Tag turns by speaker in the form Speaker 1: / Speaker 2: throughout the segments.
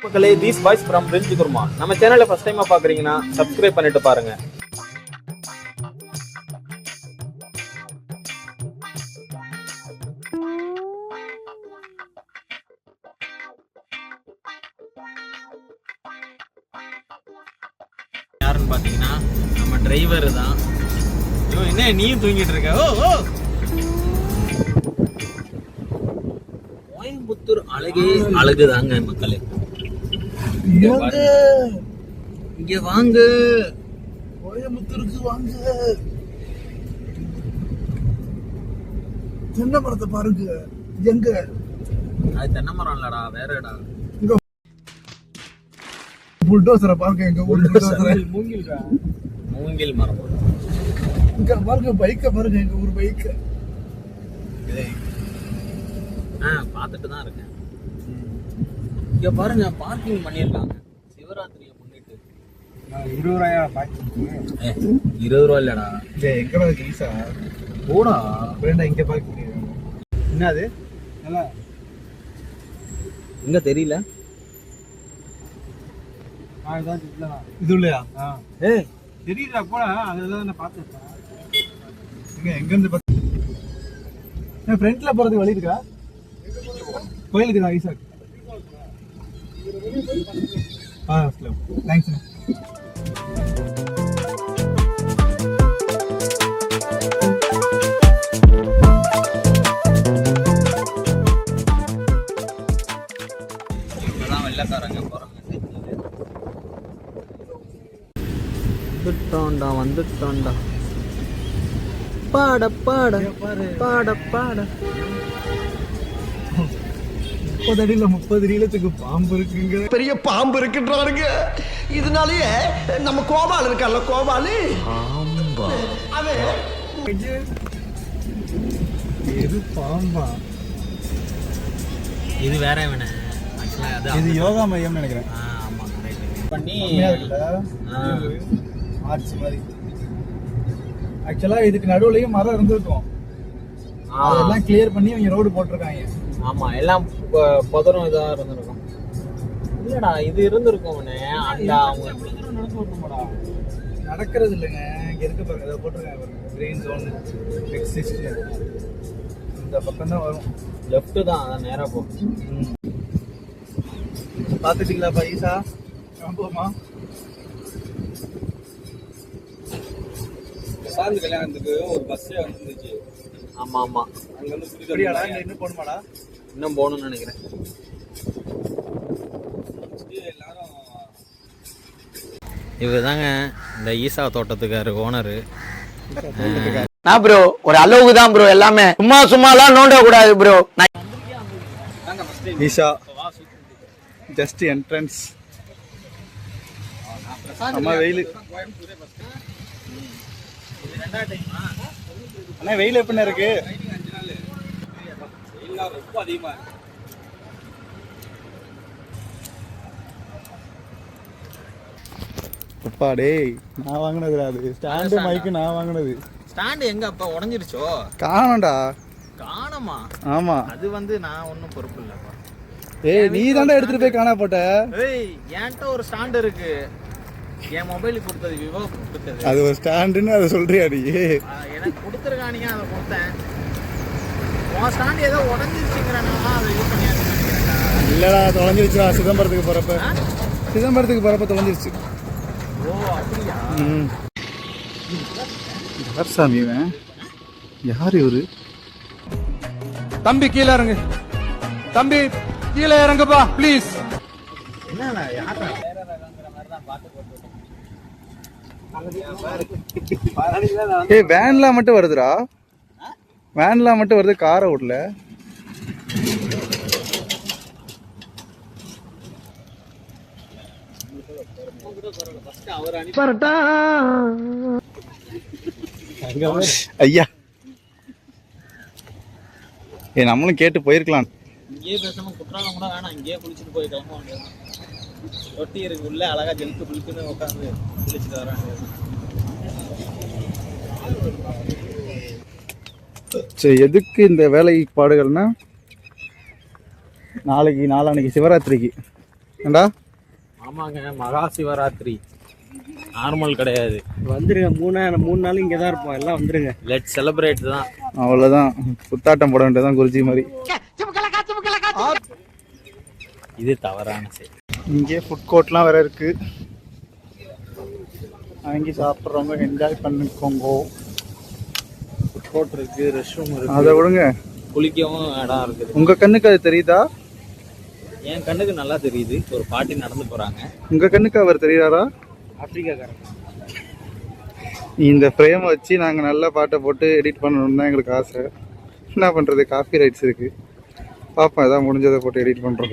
Speaker 1: மக்களே, these boys from பிரிஞ்சி குருமா. நம்ம சேனலை ஃபர்ஸ்ட் டைமா பாக்குறீங்கன்னா சப்ஸ்கிரைப் பண்ணிட்டு பாருங்க. யாருன்னு பாத்தீங்கன்னா நம்ம டிரைவர் தான். என்ன நீயும் தூங்கிட்டு இருக்க? ஓ கோயம்புத்தூர் அழகே அழகுதாங்க மக்களே. இங்க வாங்க,
Speaker 2: கோயம்புத்தூருக்கு வாங்க. தென்னை மரத்தை பாருங்க. எங்க
Speaker 1: அது தென்னை மரம் இல்லடா, வேற இடம்.
Speaker 2: புல்டோசரை பாருங்க. எங்க ஊர் புல்டோசரை.
Speaker 1: மூங்கில் மரம்.
Speaker 2: இங்க பாருங்க பைக்க பாருங்க. எங்க ஊர் பைக்க
Speaker 1: பாத்துட்டு தான் இருக்கேன். இங்க பாருங்க பார்க்கிங் பண்ணிருக்காங்க சிவராத்திரியை முன்னிட்டு.
Speaker 2: 20 ரூபாயா பார்க்கிங்?
Speaker 1: 20 ரூபா இல்லடா.
Speaker 2: எங்கடா ஈசா
Speaker 1: போடா
Speaker 2: வேண்டாம். இங்க பார்க்கிங் என்னது?
Speaker 1: எங்க தெரியல.
Speaker 2: இது இல்லையா? தெரியல போடா. அதுதான் நான் பார்த்தேன். எங்க இருந்து பார்த்தேன். ஃப்ரண்ட்ல போறதுக்கு வழி இருக்கா? கோயிலுக்கு தான் ஈசா. தேங்க்ஸ்.
Speaker 1: இப்பதான் வெள்ளக்காரங்க போறாங்க. வந்துட்டான்டா பாட பாட பாட பாட.
Speaker 2: 30 அடியில 30 நீளத்துக்கு பாம்பு இருக்குங்க.
Speaker 3: பெரிய பாம்பு இருக்குன்றாருங்க. இதனாலயே நம்ம கோபால் இருக்கல்ல, கோபாலு
Speaker 2: இது பாம்பா?
Speaker 1: இது வேற வேணே.
Speaker 2: இது யோகா மையம் நினைக்கிறேன்.
Speaker 1: ஆமா கரெக்ட். பண்ணி
Speaker 2: ஆர்ச் மாதிரி. ஆக்சுவலா இதுக்கு நடுவுலயும் மரம் இருந்திருக்கும். அதெல்லாம் கிளியர் பண்ணி அவங்க ரோடு போட்டிருக்காங்க.
Speaker 1: ஆமா எல்லாம் பதறம் இதா இருந்திருக்கும். இல்லடா இது இருந்திருக்கும்.
Speaker 2: நடக்கிறது இல்லைங்க. இங்க இருக்க பாருங்க, இதை போட்டிருக்காங்க கிரீன் ஜோன் எக்ஸிஸ்ட். இந்த பக்கம் தான் வரும்.
Speaker 1: லெஃப்ட் தான், அதான் நேரா போ.
Speaker 2: பாத்துட்டீங்களா பைசா? போமா சாந்தி கல்யாணத்துக்கு ஒரு பஸ்ஸே வந்துருந்துச்சு.
Speaker 1: ஆமா ஆமா.
Speaker 2: அங்க வந்து புரியாடா? இங்க இன்னும் போணுமாடா?
Speaker 1: இன்னும் போகணும்னு நினைக்கிறேன். இவதாங்க இந்த ஈசா தோட்டத்துக்காரு ஓனரு.
Speaker 3: நான் ப்ரோ ஒரு அளவுக்கு தான் ப்ரோ. எல்லாமே சும்மாலாம் நோண்ட கூடாது ப்ரோ.
Speaker 2: ஈசா ஜஸ்ட் என்ட்ரன்ஸ். அம்மா வெயில். அண்ணா வெயில் எப்படின்னா இருக்கு? ரொம்ப அதிகமா. அப்பா டேய், நான் வாங்கினதுடா அது. ஸ்டாண்டு மைக்கு நான் வாங்கினது.
Speaker 1: ஸ்டாண்டு எங்க அப்பா உடஞ்சிருச்சோ?
Speaker 2: காணோம்டா.
Speaker 1: காணமா?
Speaker 2: ஆமா.
Speaker 1: அது வந்து நான் ஒன்றும் பொறுப்பு இல்லப்பா.
Speaker 2: ஏய் நீ தாண்டா எடுத்துட்டு போய் காணா போட்ட.
Speaker 1: ஏய் என்கிட்ட ஒரு ஸ்டாண்ட் இருக்கு. என் மொபைலுக்கு கொடுத்தது விவோ கொடுத்தது.
Speaker 2: அது ஒரு ஸ்டாண்டுன்னு அதை சொல்றியா நீ?
Speaker 1: எனக்கு கொடுத்துருக்கானிங்க, அதை கொடுத்தேன். உன் ஸ்டாண்ட் ஏதோ உடஞ்சிருச்சுங்கிறனால அதை யூஸ் பண்ணியாச்சு நினைக்கிறேன்.
Speaker 2: இல்லடா தொலைஞ்சிருச்சுடா. சிதம்பரத்துக்கு போறப்ப தொலைஞ்சிருச்சு.
Speaker 1: ஓ அப்படியா?
Speaker 2: யார் சாமி இவன்? யார் இவரு?
Speaker 4: தம்பி கீழே இறங்கு. தம்பி கீழே இறங்குப்பா ப்ளீஸ்.
Speaker 1: என்ன யாரா வேற மாதிரி தான் பாத்து போட்டு.
Speaker 2: ஏய் வேன்ல மட்டும் வருதுடா. வேன்ல மட்டும் வருது, காரை விடல. ஐயா ஏ நம்மளும் கேட்டு போயிருக்கலாம்.
Speaker 1: இங்கேயே பேசாம குற்றாலம் கூட வேணாம், இங்கேயே குளிச்சுட்டு போய் கிளம்ப வேண்டியது. தொட்டி இருக்கு உள்ள, அழகா ஜெலுக்கு குளிச்சுன்னு உட்காந்து குளிச்சுட்டு வர வேண்டியது.
Speaker 2: சரி எதுக்கு இந்த வேலைப்பாடுகள்னா, நாளைக்கு சிவராத்திரிக்கு ஏண்டா
Speaker 1: ஆமாங்க, மகா சிவராத்திரி நார்மல் கிடையாது.
Speaker 5: வந்துருங்க, 3 நாள் இங்கே தான் இருப்போம். எல்லாம் வந்துருங்க.
Speaker 1: லெட் செலிப்ரேட் தான்.
Speaker 2: அவ்வளோதான், புத்தாட்டம் போட வேண்டியதான் குருஜி மாதிரி.
Speaker 1: இது தவறான செயல்.
Speaker 2: இங்கே ஃபுட் கோர்ட்லாம் வேற இருக்கு, வாங்கி சாப்பிட்றவங்க என்ஜாய் பண்ணிக்கோங்க.
Speaker 1: ஃபுட் கோர்ட் இருக்கு, ரெஸ்ட் ரூம் இருக்கு,
Speaker 2: அதை விடுங்க,
Speaker 1: குளிக்கவும் இடம் இருக்குது.
Speaker 2: உங்க கண்ணுக்கு அது தெரியுதா?
Speaker 1: என் கண்ணுக்கு நல்லா தெரியுது. ஒரு பாட்டி நடந்து போறாங்க.
Speaker 2: உங்க கண்ணுக்கு அவர் தெரியாரா?
Speaker 5: ஆப்பிரிக்காக்காரன்.
Speaker 2: இந்த ஃப்ரேமை வச்சு நாங்கள் நல்ல பாட்டை போட்டு எடிட் பண்ணணும்னு தான் எங்களுக்கு ஆசை. என்ன பண்ணுறது, காப்பி ரைட்ஸ் இருக்குது. பார்ப்போம், எதாவது முடிஞ்சதை போட்டு எடிட் பண்ணுறோம்.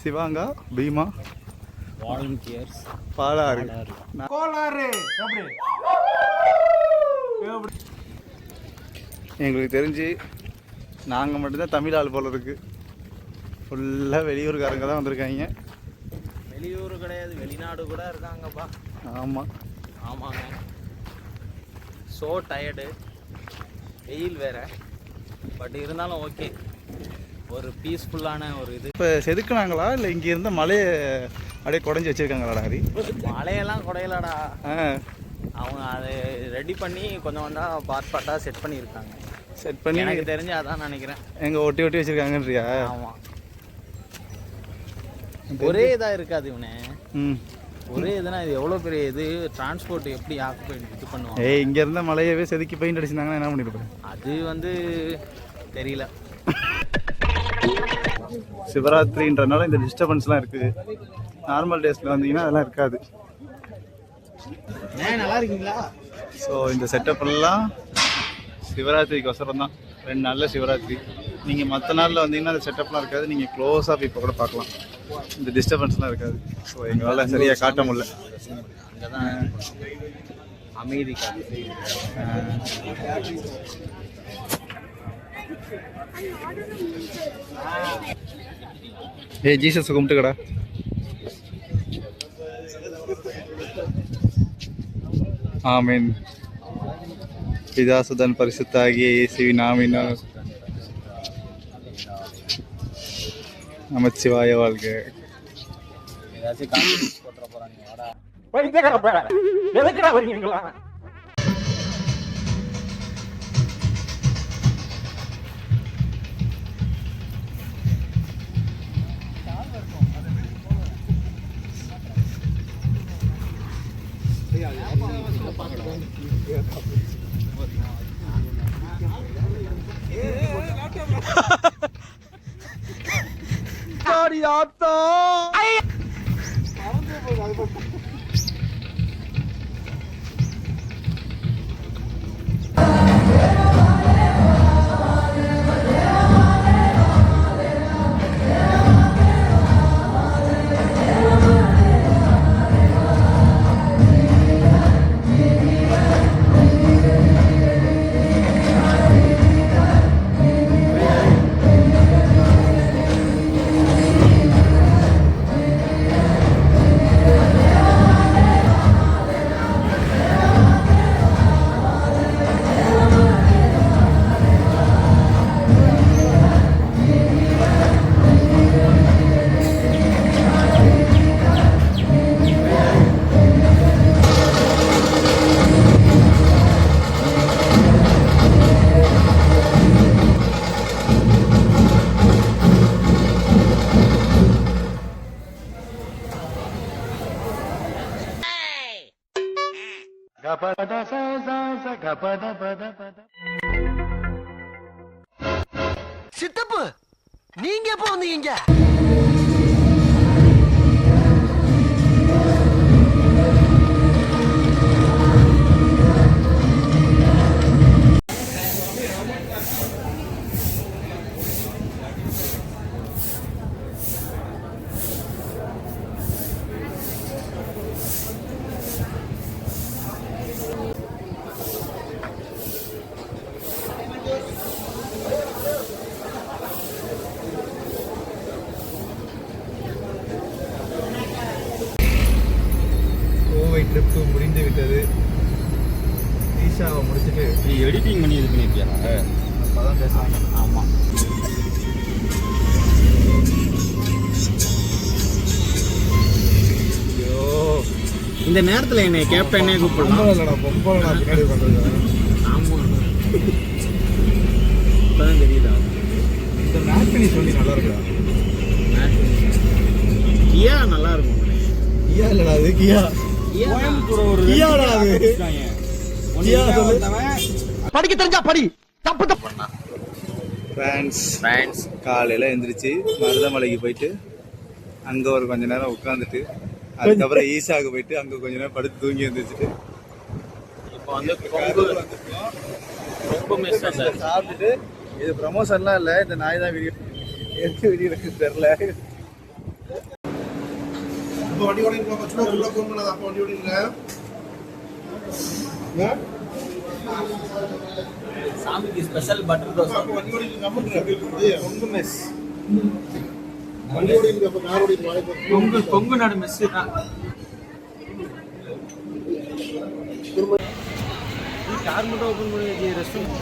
Speaker 2: சிவாங்கா, பீமா,
Speaker 1: வாலண்டியர்ஸ்,
Speaker 2: பாலாறு. எங்களுக்கு தெரிஞ்சு நாங்கள் மட்டும்தான் தமிழ் ஆள் போல இருக்கு. ஃபுல்லாக வெளியூர்காரங்க தான் வந்திருக்காங்க.
Speaker 1: வெளியூர் கிடையாது, வெளிநாடு கூட இருக்காங்கப்பா.
Speaker 2: ஆமாம்
Speaker 1: ஆமாங்க. ஸோ டயர்டு, வெயில் வேற. பட் இருந்தாலும் ஓகே, ஒரு பீஸ்ஃபுல்லான ஒரு இது.
Speaker 2: இப்போ செதுக்குனாங்களா இல்லை இங்கே இருந்த மலையை அப்படியே குடஞ்சி வச்சுருக்காங்களாடா ஹரி?
Speaker 1: மழையெல்லாம் குடையலடா.
Speaker 2: ஆ,
Speaker 1: அவங்க அதை ரெடி பண்ணி கொஞ்சம் கொஞ்சம் பார்ட்டாக செட் பண்ணியிருக்காங்க.
Speaker 2: செட் பண்ணி
Speaker 1: எனக்கு தெரிஞ்சு அதான் நினைக்கிறேன்.
Speaker 2: எங்கே ஒட்டி ஒட்டி வச்சுருக்காங்கன்றியா?
Speaker 1: ஆமாம், ஒரே இதாக இருக்காது இவனே.
Speaker 2: ம்,
Speaker 1: ஒரே இதுனா இது எவ்வளோ பெரிய இது, டிரான்ஸ்போர்ட் எப்படி ஆக்குப்பை இது பண்ணுவாங்க.
Speaker 2: ஏய், இங்கே இருந்த மலையவே செதுக்கி பெயிண்ட் அடிச்சிருந்தாங்கன்னா என்ன பண்ணிருப்பேன்?
Speaker 1: அது வந்து தெரியல.
Speaker 2: சிவராத்திரின்றனால இந்த டிஸ்டர்பன்ஸ்லாம் இருக்குது. நார்மல் டேஸில் வந்தீங்கன்னா அதெல்லாம் இருக்காது.
Speaker 1: நல்லா இருக்கீங்களா?
Speaker 2: ஸோ இந்த செட்டப் எல்லாம் சிவராத்திரிக்கு அவசரம் தான். 2 நாளில் சிவராத்திரி. நீங்கள் மற்ற நாளில் வந்தீங்கன்னா அந்த செட்டப்லாம் இருக்காது. நீங்கள் க்ளோஸாக இப்போ கூட பார்க்கலாம், இந்த டிஸ்டர்பன்ஸ்லாம் இருக்காது. ஸோ எங்களால் சரியாக காட்ட முடியல.
Speaker 1: அங்கே தான் அமைதி காத்து.
Speaker 2: ஏய், ஜீசஸ் கும்பிட்டுக்கடா. ஆமென். பிதாசுதன் பரிசுத்தாகிய இயேசுவின் நாமத்தினால் நமச்சிவாய வாழ்க.
Speaker 1: ஏதாச்சும் கான்ஃபிடன்ஸ் போட்டுற போகிறாங்க. வாடா
Speaker 6: சித்தப்பு, நீங்க எப்போ வந்தீங்க?
Speaker 2: ஈஷாவை முடிச்சுட்டு
Speaker 5: நீ எடிட்டிங் பண்ணி இது பண்ணியிருக்கியா?
Speaker 2: அப்பதான் பேசுவாங்க.
Speaker 1: ஆமாம்.
Speaker 2: ஐயோ
Speaker 5: இந்த நேரத்தில் என்னை கேப்டனே கூப்பிடலாம்.
Speaker 2: பொம்பளை நான் பின்னாடி உட்காந்துருக்கேன்.
Speaker 5: ஆமாம், இப்போதான் தெரியுதா?
Speaker 2: இந்த மேட்னி சொல்லி நல்லா இருக்கா?
Speaker 5: கியா நல்லா இருக்கும்.
Speaker 2: கியா இல்லடா அது கியா.
Speaker 5: கோயம்புத்தூர் ஒரு
Speaker 2: கியாடா அது. கியா சொல்லு.
Speaker 6: படிக்க தெரிஞ்சா படி. தப்பு தப்பு.
Speaker 2: ஃப்ரெண்ட்ஸ் காலையில் எழுந்திரிச்சு மருதமலைக்கு போயிட்டு அங்கே ஒரு கொஞ்ச நேரம் உட்காந்துட்டு அதுக்கப்புறம் ஈஷாவுக்கு போயிட்டு அங்கே கொஞ்ச நேரம் படுத்து தூங்கி எழுந்திரிச்சிட்டு
Speaker 1: இப்போ வந்து ரொம்ப மிஸ் சார்.
Speaker 2: சாப்பிட்டுட்டு இது ப்ரமோஷன்லாம் இல்லை, இந்த நாய் தான் வீடியோ எதுக்கு வீடியோ எனக்கு தெரில.
Speaker 7: வண்டி ஓடிங்க சும்மா உள்ள ஃபோன் பண்ணாத அப்ப வண்டி ஓடிங்க.
Speaker 1: சாமிக்கு ஸ்பெஷல் பட்டர் தோசை.
Speaker 7: அப்ப வண்டி ஓடிங்க கம்முன்னு
Speaker 2: கொங்கு மெஸ்.
Speaker 7: வண்டி ஓடிங்க அப்ப கார் ஓடிங்க வாய்ப்பு.
Speaker 1: கொங்கு நாடு மெஸ் தான்.
Speaker 5: கார் மட்டும் ஓப்பன் பண்ணி ரெஸ்டாரண்ட்